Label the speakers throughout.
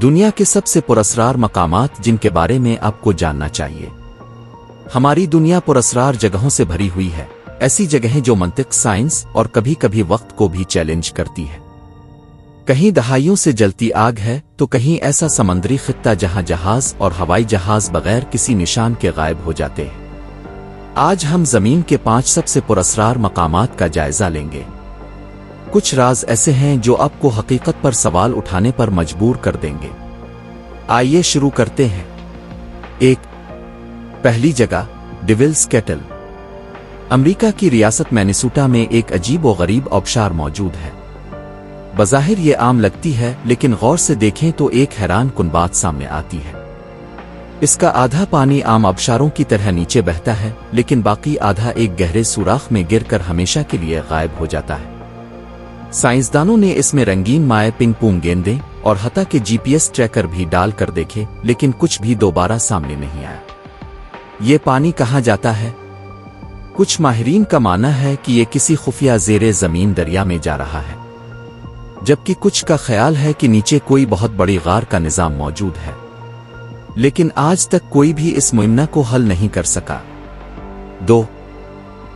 Speaker 1: دنیا کے سب سے پراسرار مقامات جن کے بارے میں آپ کو جاننا چاہیے۔ ہماری دنیا پراسرار جگہوں سے بھری ہوئی ہے، ایسی جگہیں جو منطق، سائنس اور کبھی کبھی وقت کو بھی چیلنج کرتی ہے۔ کہیں دہائیوں سے جلتی آگ ہے تو کہیں ایسا سمندری خطہ جہاں جہاز اور ہوائی جہاز بغیر کسی نشان کے غائب ہو جاتے ہیں۔ آج ہم زمین کے 5 سب سے پراسرار مقامات کا جائزہ لیں گے۔ کچھ راز ایسے ہیں جو آپ کو حقیقت پر سوال اٹھانے پر مجبور کر دیں گے۔ آئیے شروع کرتے ہیں۔ 1۔ پہلی جگہ، ڈیولز کیٹل۔ امریکہ کی ریاست مینیسوٹا میں ایک عجیب و غریب آبشار موجود ہے۔ بظاہر یہ عام لگتی ہے، لیکن غور سے دیکھیں تو ایک حیران کن بات سامنے آتی ہے۔ اس کا آدھا پانی عام آبشاروں کی طرح نیچے بہتا ہے، لیکن باقی آدھا ایک گہرے سوراخ میں گر کر ہمیشہ کے لیے غائب ہو جاتا ہے۔ سائنسدانوں نے اس میں رنگین مائع پنگ پونگ گیندیں اور حتیٰ کہ جی پی ایس ٹریکر بھی ڈال کر دیکھے، لیکن کچھ بھی دوبارہ سامنے نہیں آیا۔ یہ پانی کہاں جاتا ہے؟ کچھ ماہرین کا ماننا ہے کہ یہ کسی خفیہ زیر زمین دریا میں جا رہا ہے، جبکہ کچھ کا خیال ہے کہ نیچے کوئی بہت بڑی غار کا نظام موجود ہے، لیکن آج تک کوئی بھی اس معاملہ کو حل نہیں کر سکا۔ 2۔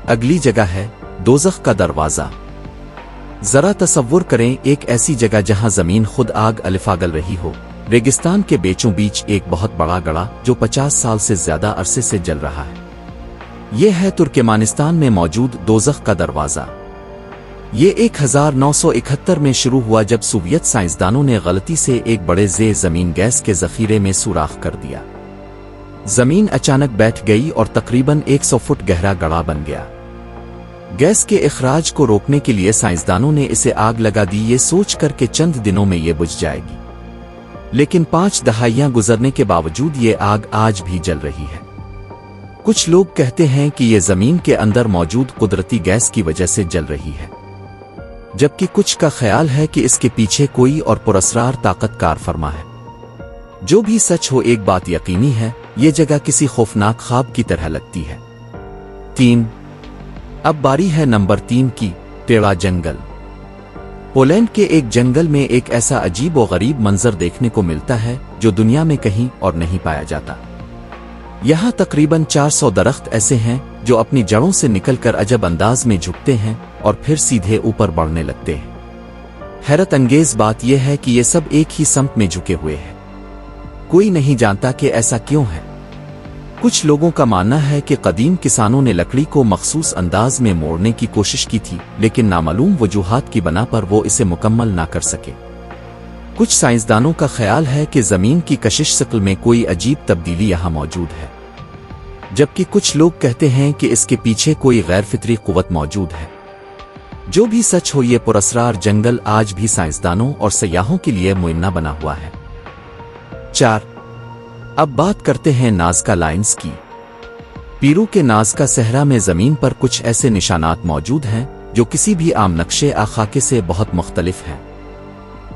Speaker 1: اگلی جگہ ہے دوزخ کا دروازہ۔ ذرا تصور کریں ایک ایسی جگہ جہاں زمین خود آگ الفاگل رہی ہو، ریگستان کے بیچوں بیچ ایک بہت بڑا گڑھا جو 50 سال سے زیادہ عرصے سے جل رہا ہے۔ یہ ہے ترکمانستان میں موجود دوزخ کا دروازہ۔ یہ 1971 میں شروع ہوا جب سوویت سائنسدانوں نے غلطی سے ایک بڑے زیر زمین گیس کے ذخیرے میں سوراخ کر دیا۔ زمین اچانک بیٹھ گئی اور تقریباً 100 فٹ گہرا گڑھا بن گیا۔ گیس کے اخراج کو روکنے کے لیے سائنسدانوں نے اسے آگ لگا دی، یہ سوچ کر کہ چند دنوں میں یہ بجھ جائے گی، لیکن 5 دہائیاں گزرنے کے باوجود یہ آگ آج بھی جل رہی ہے۔ کچھ لوگ کہتے ہیں کہ یہ زمین کے اندر موجود قدرتی گیس کی وجہ سے جل رہی ہے، جبکہ کچھ کا خیال ہے کہ اس کے پیچھے کوئی اور پراسرار طاقت کار فرما ہے۔ جو بھی سچ ہو، ایک بات یقینی ہے، یہ جگہ کسی خوفناک خواب کی طرح لگتی ہے۔ 3۔ اب باری ہے نمبر 3 کی، ٹیڑا جنگل۔ پولینڈ کے ایک جنگل میں ایک ایسا عجیب و غریب منظر دیکھنے کو ملتا ہے جو دنیا میں کہیں اور نہیں پایا جاتا۔ یہاں تقریباً 400 درخت ایسے ہیں جو اپنی جڑوں سے نکل کر عجب انداز میں جھکتے ہیں اور پھر سیدھے اوپر بڑھنے لگتے ہیں۔ حیرت انگیز بات یہ ہے کہ یہ سب ایک ہی سمت میں جھکے ہوئے ہیں۔ کوئی نہیں جانتا کہ ایسا کیوں ہے۔ کچھ لوگوں کا ماننا ہے کہ قدیم کسانوں نے لکڑی کو مخصوص انداز میں موڑنے کی کوشش کی تھی، لیکن نامعلوم وجوہات کی بنا پر وہ اسے مکمل نہ کر سکے۔ کچھ سائنسدانوں کا خیال ہے کہ زمین کی کشش شکل میں کوئی عجیب تبدیلی یہاں موجود ہے، جبکہ کچھ لوگ کہتے ہیں کہ اس کے پیچھے کوئی غیر فطری قوت موجود ہے۔ جو بھی سچ ہو، یہ پراسرار جنگل آج بھی سائنسدانوں اور سیاحوں کے لیے معائنہ بنا ہوا ہے۔ 4۔ اب بات کرتے ہیں نازکا لائنز کی۔ پیرو کے نازکا صحرا میں زمین پر کچھ ایسے نشانات موجود ہیں جو کسی بھی عام نقشے خاکے سے بہت مختلف ہیں۔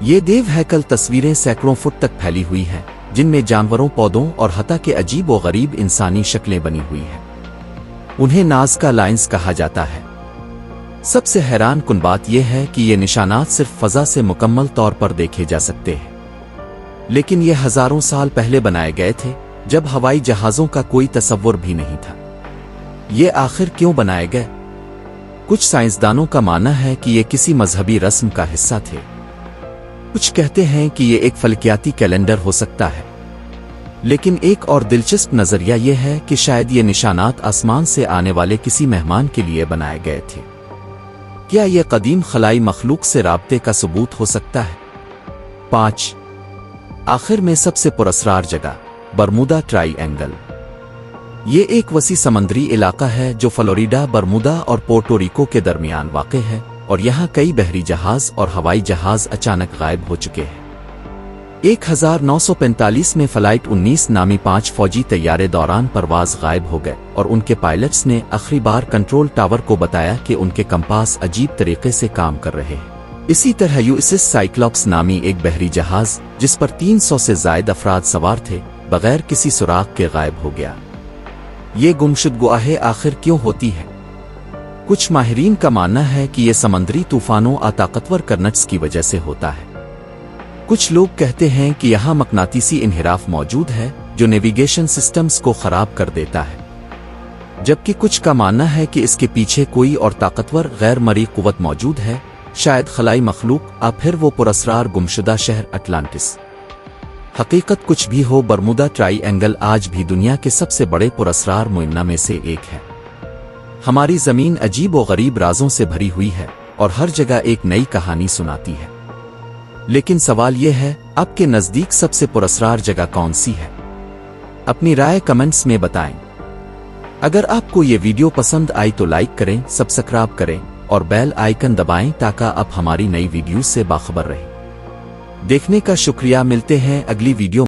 Speaker 1: یہ دیو ہیکل تصویریں سینکڑوں فٹ تک پھیلی ہوئی ہیں، جن میں جانوروں، پودوں اور حتیٰ کہ عجیب و غریب انسانی شکلیں بنی ہوئی ہیں۔ انہیں نازکا لائنز کہا جاتا ہے۔ سب سے حیران کن بات یہ ہے کہ یہ نشانات صرف فضا سے مکمل طور پر دیکھے جا سکتے ہیں، لیکن یہ ہزاروں سال پہلے بنائے گئے تھے جب ہوائی جہازوں کا کوئی تصور بھی نہیں تھا۔ یہ آخر کیوں بنائے گئے؟ کچھ سائنسدانوں کا ماننا ہے کہ یہ کسی مذہبی رسم کا حصہ تھے۔ کچھ کہتے ہیں کہ یہ ایک فلکیاتی کیلنڈر ہو سکتا ہے، لیکن ایک اور دلچسپ نظریہ یہ ہے کہ شاید یہ نشانات آسمان سے آنے والے کسی مہمان کے لیے بنائے گئے تھے۔ کیا یہ قدیم خلائی مخلوق سے رابطے کا ثبوت ہو سکتا ہے؟ 5۔ آخر میں سب سے پراسرار جگہ، برمودا ٹرائی اینگل۔ یہ ایک وسیع سمندری علاقہ ہے جو فلوریڈا، برمودا اور پورٹو ریکو کے درمیان واقع ہے، اور یہاں کئی بحری جہاز اور ہوائی جہاز اچانک غائب ہو چکے ہیں۔ 1945 میں فلائٹ 19 نامی 5 فوجی طیارے دوران پرواز غائب ہو گئے، اور ان کے پائلٹس نے آخری بار کنٹرول ٹاور کو بتایا کہ ان کے کمپاس عجیب طریقے سے کام کر رہے ہیں۔ اسی طرح USS سائیکلوپس نامی ایک بحری جہاز جس پر 300 سے زائد افراد سوار تھے، بغیر کسی سراغ کے غائب ہو گیا۔ یہ گمشدگیاں آخر کیوں ہوتی ہے؟ کچھ ماہرین کا ماننا ہے کہ یہ سمندری طوفانوں طاقتور کرنٹس کی وجہ سے ہوتا ہے۔ کچھ لوگ کہتے ہیں کہ یہاں مقناطیسی انحراف موجود ہے جو نیویگیشن سسٹمز کو خراب کر دیتا ہے، جبکہ کچھ کا ماننا ہے کہ اس کے پیچھے کوئی اور طاقتور غیر مرئی قوت موجود ہے، شاید خلائی مخلوق یا پھر وہ پراسرار گمشدہ شہر اٹلانٹس۔ حقیقت کچھ بھی ہو، برمودا ٹرائی اینگل آج بھی دنیا کے سب سے بڑے پراسرار معائنہ میں سے ایک ہے۔ ہماری زمین عجیب و غریب رازوں سے بھری ہوئی ہے اور ہر جگہ ایک نئی کہانی سناتی ہے، لیکن سوال یہ ہے، آپ کے نزدیک سب سے پراسرار جگہ کون سی ہے؟ اپنی رائے کمنٹس میں بتائیں۔ اگر آپ کو یہ ویڈیو پسند آئی تو لائک کریں، سبسکرائب کریں اور بیل آئیکن دبائیں تاکہ آپ ہماری نئی ویڈیوز سے باخبر رہیں۔ دیکھنے کا شکریہ، ملتے ہیں اگلی ویڈیو